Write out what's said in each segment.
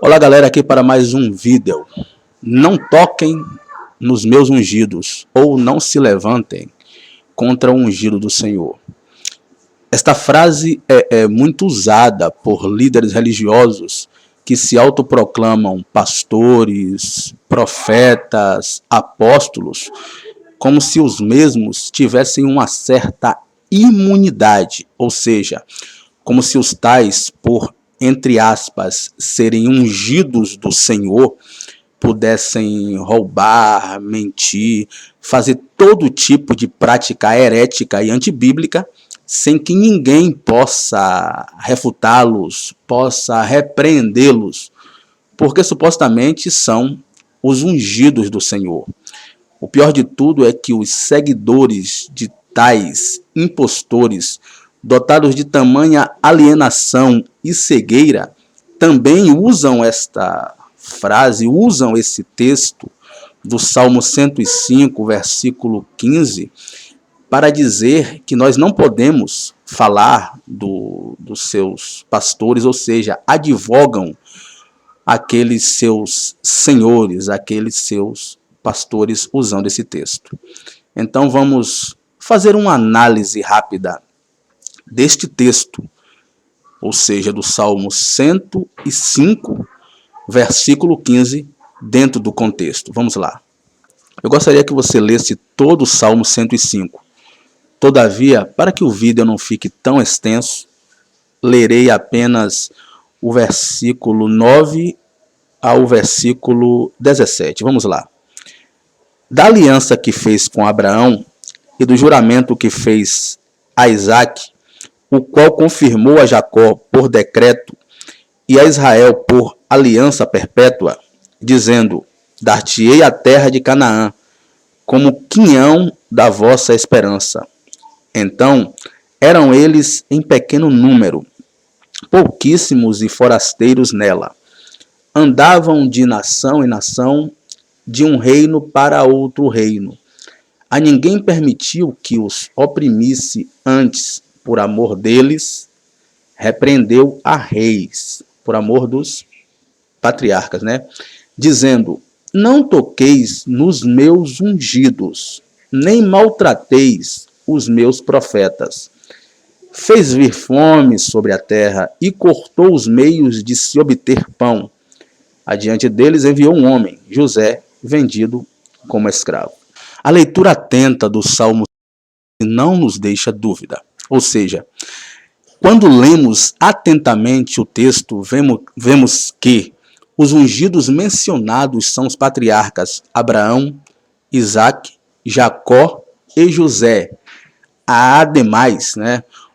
Olá galera, aqui para mais um vídeo. Não toquem nos meus ungidos, ou não se levantem contra o ungido do Senhor. Esta frase é muito usada por líderes religiosos que se autoproclamam pastores, profetas, apóstolos, como se os mesmos tivessem uma certa imunidade, ou seja, como se os tais, por entre aspas, serem ungidos do Senhor, pudessem roubar, mentir, fazer todo tipo de prática herética e antibíblica, sem que ninguém possa refutá-los, possa repreendê-los, porque supostamente são os ungidos do Senhor. O pior de tudo é que os seguidores de tais impostores, dotados de tamanha alienação e cegueira, também usam esta frase, usam esse texto do Salmo 105, versículo 15, para dizer que nós não podemos falar dos seus pastores, ou seja, advogam aqueles seus senhores, aqueles seus pastores usando esse texto. Então vamos fazer uma análise rápida deste texto, ou seja, do Salmo 105, versículo 15, dentro do contexto. Vamos lá. Eu gostaria que você lesse todo o Salmo 105. Todavia, para que o vídeo não fique tão extenso, lerei apenas o versículo 9 ao versículo 17. Vamos lá. Da aliança que fez com Abraão e do juramento que fez a Isaque, o qual confirmou a Jacó por decreto e a Israel por aliança perpétua, dizendo: dar-te-ei a terra de Canaã, como quinhão da vossa esperança. Então eram eles em pequeno número, pouquíssimos e forasteiros nela. Andavam de nação em nação, de um reino para outro reino. A ninguém permitiu que os oprimisse, antes, por amor deles, repreendeu a reis, por amor dos patriarcas, né? Dizendo: não toqueis nos meus ungidos, nem maltrateis os meus profetas. Fez vir fome sobre a terra e cortou os meios de se obter pão. Adiante deles enviou um homem, José, vendido como escravo. A leitura atenta do Salmo não nos deixa dúvida. Ou seja, quando lemos atentamente o texto, vemos que os ungidos mencionados são os patriarcas Abraão, Isaque, Jacó e José. Ademais,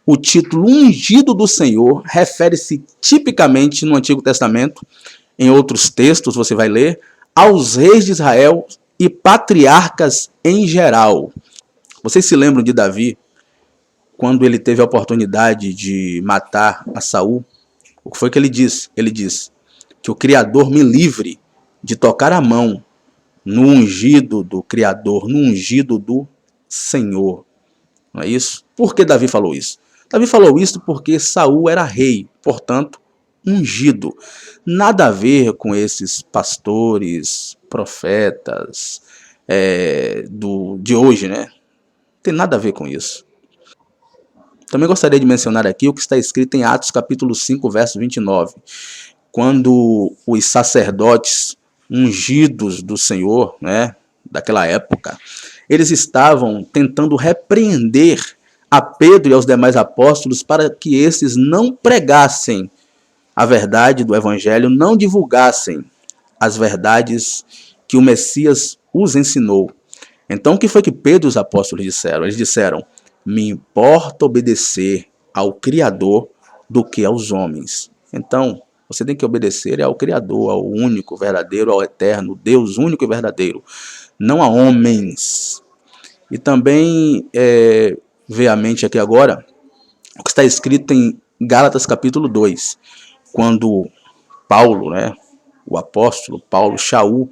o título ungido do Senhor refere-se tipicamente no Antigo Testamento, em outros textos você vai ler, aos reis de Israel e patriarcas em geral. Vocês se lembram de Davi, quando ele teve a oportunidade de matar a Saul? O que foi que ele disse? Ele disse: que o Criador me livre de tocar a mão no ungido do Criador, no ungido do Senhor. Não é isso? Por que Davi falou isso? Davi falou isso porque Saul era rei, portanto, ungido. Nada a ver com esses pastores, profetas de hoje, né? Tem nada a ver com isso. Também gostaria de mencionar aqui o que está escrito em Atos capítulo 5, verso 29. Quando os sacerdotes ungidos do Senhor, daquela época, eles estavam tentando repreender a Pedro e aos demais apóstolos para que esses não pregassem a verdade do Evangelho, não divulgassem as verdades que o Messias os ensinou. Então, o que foi que Pedro e os apóstolos disseram? Eles disseram: me importa obedecer ao Criador do que aos homens. Então, você tem que obedecer ao Criador, ao único, verdadeiro, ao eterno, Deus único e verdadeiro, não a homens. E também vê à mente aqui agora o que está escrito em Gálatas capítulo 2, quando Paulo, o apóstolo Paulo, Shaul,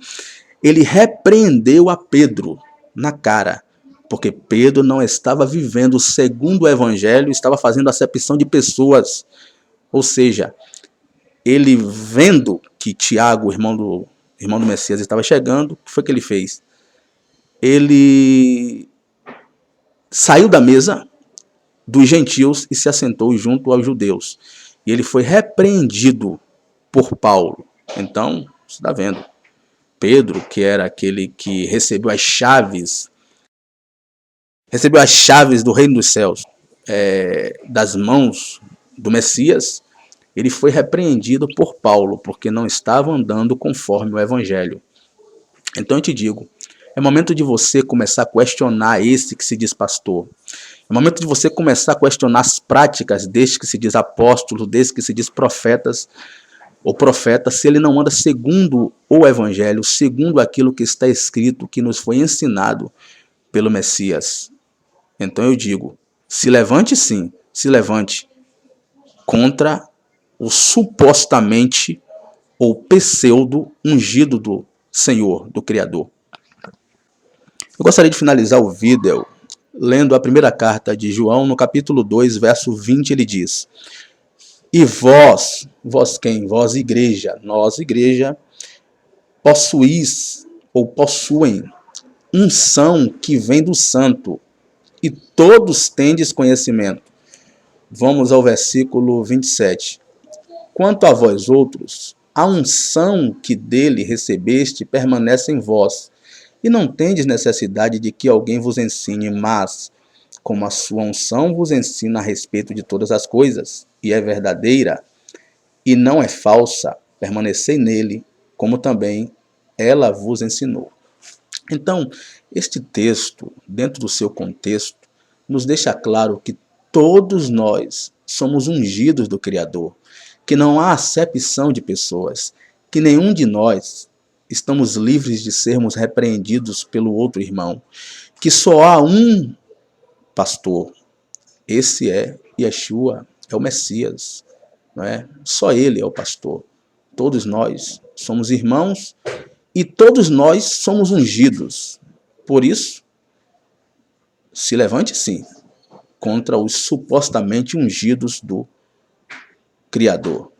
ele repreendeu a Pedro na cara, porque Pedro não estava vivendo segundo o Evangelho, estava fazendo acepção de pessoas. Ou seja, ele vendo que Tiago, irmão do Messias, estava chegando, o que foi que ele fez? Ele saiu da mesa dos gentios e se assentou junto aos judeus. E ele foi repreendido por Paulo. Então, você está vendo, Pedro, que era aquele que recebeu as chaves do reino dos céus, das mãos do Messias, ele foi repreendido por Paulo, porque não estava andando conforme o evangelho. Então eu te digo, é momento de você começar a questionar esse que se diz pastor. É momento de você começar a questionar as práticas deste que se diz apóstolo, desse que se diz profetas, ou profeta, se ele não anda segundo o evangelho, segundo aquilo que está escrito, que nos foi ensinado pelo Messias. Então eu digo, se levante sim, se levante contra o supostamente ou pseudo ungido do Senhor, do Criador. Eu gostaria de finalizar o vídeo lendo a primeira carta de João, no capítulo 2, verso 20, ele diz: e vós quem? Vós igreja, nós igreja, possuís ou possuem unção que vem do santo, e todos tendes conhecimento. Vamos ao versículo 27. Quanto a vós outros, a unção que dele recebeste permanece em vós, e não tendes necessidade de que alguém vos ensine, mas, como a sua unção vos ensina a respeito de todas as coisas, e é verdadeira, e não é falsa, permanecei nele, como também ela vos ensinou. Então, este texto, dentro do seu contexto, nos deixa claro que todos nós somos ungidos do Criador, que não há acepção de pessoas, que nenhum de nós estamos livres de sermos repreendidos pelo outro irmão, que só há um pastor, esse é Yeshua, é o Messias, não é? Só ele é o pastor. Todos nós somos irmãos e todos nós somos ungidos. Por isso, se levante sim contra os supostamente ungidos do Criador.